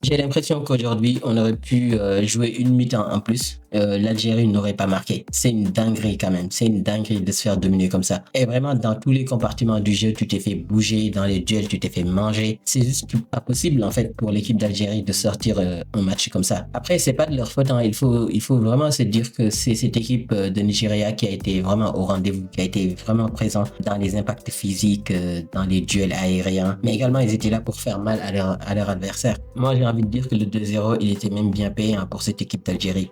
J'ai l'impression qu'aujourd'hui, on aurait pu jouer une mi-temps en plus. L'Algérie n'aurait pas marqué. C'est une dinguerie quand même. C'est une dinguerie de se faire dominer comme ça. Et vraiment, dans tous les compartiments du jeu, tu t'es fait bouger. Dans les duels, tu t'es fait manger. C'est juste pas possible en fait pour l'équipe d'Algérie de sortir un match comme ça. Après, c'est pas de leur faute. Hein. Il faut vraiment se dire que c'est cette équipe de Nigeria qui a été vraiment au rendez-vous, qui a été vraiment présent dans les impacts physiques, dans les duels aériens. Mais également, ils étaient là pour faire mal à leur adversaire. Moi, j'ai envie de dire que le 2-0, il était même bien payé pour cette équipe d'Algérie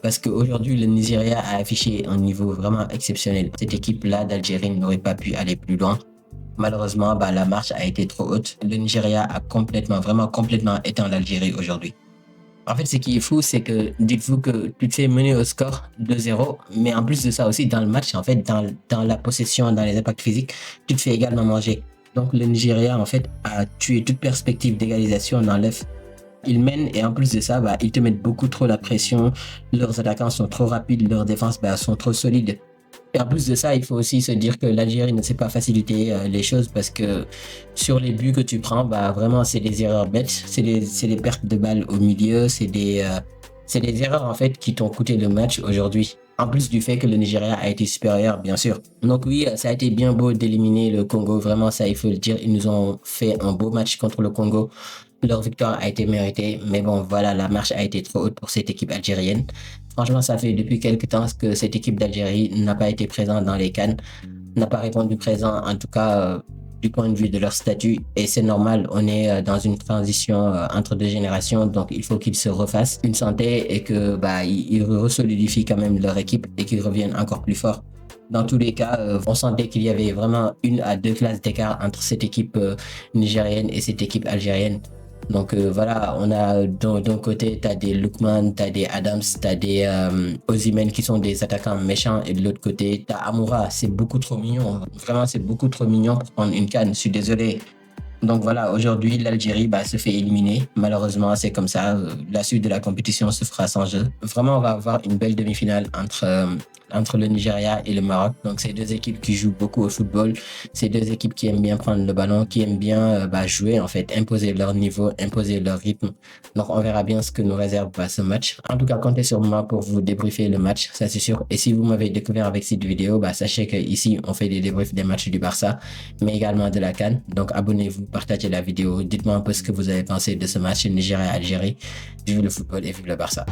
parce qu'aujourd'hui, le Nigeria a affiché un niveau vraiment exceptionnel. Cette équipe-là d'Algérie n'aurait pas pu aller plus loin. Malheureusement, la marche a été trop haute. Le Nigeria a vraiment complètement éteint l'Algérie aujourd'hui. En fait, ce qui est fou, c'est que dites-vous que tu te fais mener au score 2-0, mais en plus de ça aussi, dans le match, en fait, dans la possession, dans les impacts physiques, tu te fais également manger. Donc le Nigeria, en fait, a tué toute perspective d'égalisation dans l'œuf. Ils mènent et en plus de ça, ils te mettent beaucoup trop la pression. Leurs attaquants sont trop rapides, leurs défenses sont trop solides. Et en plus de ça, il faut aussi se dire que l'Algérie ne sait pas faciliter les choses parce que sur les buts que tu prends, vraiment, c'est des erreurs bêtes. C'est des pertes de balles au milieu. C'est des erreurs, en fait, qui t'ont coûté le match aujourd'hui. En plus du fait que le Nigeria a été supérieur, bien sûr. Donc oui, ça a été bien beau d'éliminer le Congo. Vraiment, ça, il faut le dire. Ils nous ont fait un beau match contre le Congo. Leur victoire a été méritée. Mais bon, voilà, la marche a été trop haute pour cette équipe algérienne. Franchement, ça fait depuis quelques temps que cette équipe d'Algérie n'a pas été présente dans les CAN, n'a pas répondu présent, en tout cas du point de vue de leur statut. Et c'est normal, on est dans une transition entre deux générations, donc il faut qu'ils se refassent une santé et que ils resolidifient quand même leur équipe et qu'ils reviennent encore plus fort. Dans tous les cas, on sentait qu'il y avait vraiment 1 à 2 classes d'écart entre cette équipe nigérienne et cette équipe algérienne. Donc voilà, on a d'un côté, tu as des Lookman, tu as des Adams, tu as des Osimhen qui sont des attaquants méchants et de l'autre côté, tu as Amoura, c'est beaucoup trop mignon. Vraiment, c'est beaucoup trop mignon pour prendre une canne, je suis désolé. Donc voilà, aujourd'hui, l'Algérie se fait éliminer. Malheureusement, c'est comme ça. La suite de la compétition se fera sans jeu. Vraiment, on va avoir une belle demi-finale entre le Nigeria et le Maroc. Donc, c'est deux équipes qui jouent beaucoup au football. C'est deux équipes qui aiment bien prendre le ballon, qui aiment bien jouer, en fait, imposer leur niveau, imposer leur rythme. Donc, on verra bien ce que nous réserve ce match. En tout cas, comptez sur moi pour vous débriefer le match, ça c'est sûr. Et si vous m'avez découvert avec cette vidéo, sachez qu'ici, on fait des débriefs des matchs du Barça, mais également de la CAN. Donc, abonnez-vous, partagez la vidéo. Dites-moi un peu ce que vous avez pensé de ce match Nigeria-Algérie. Vive le football et vive le Barça.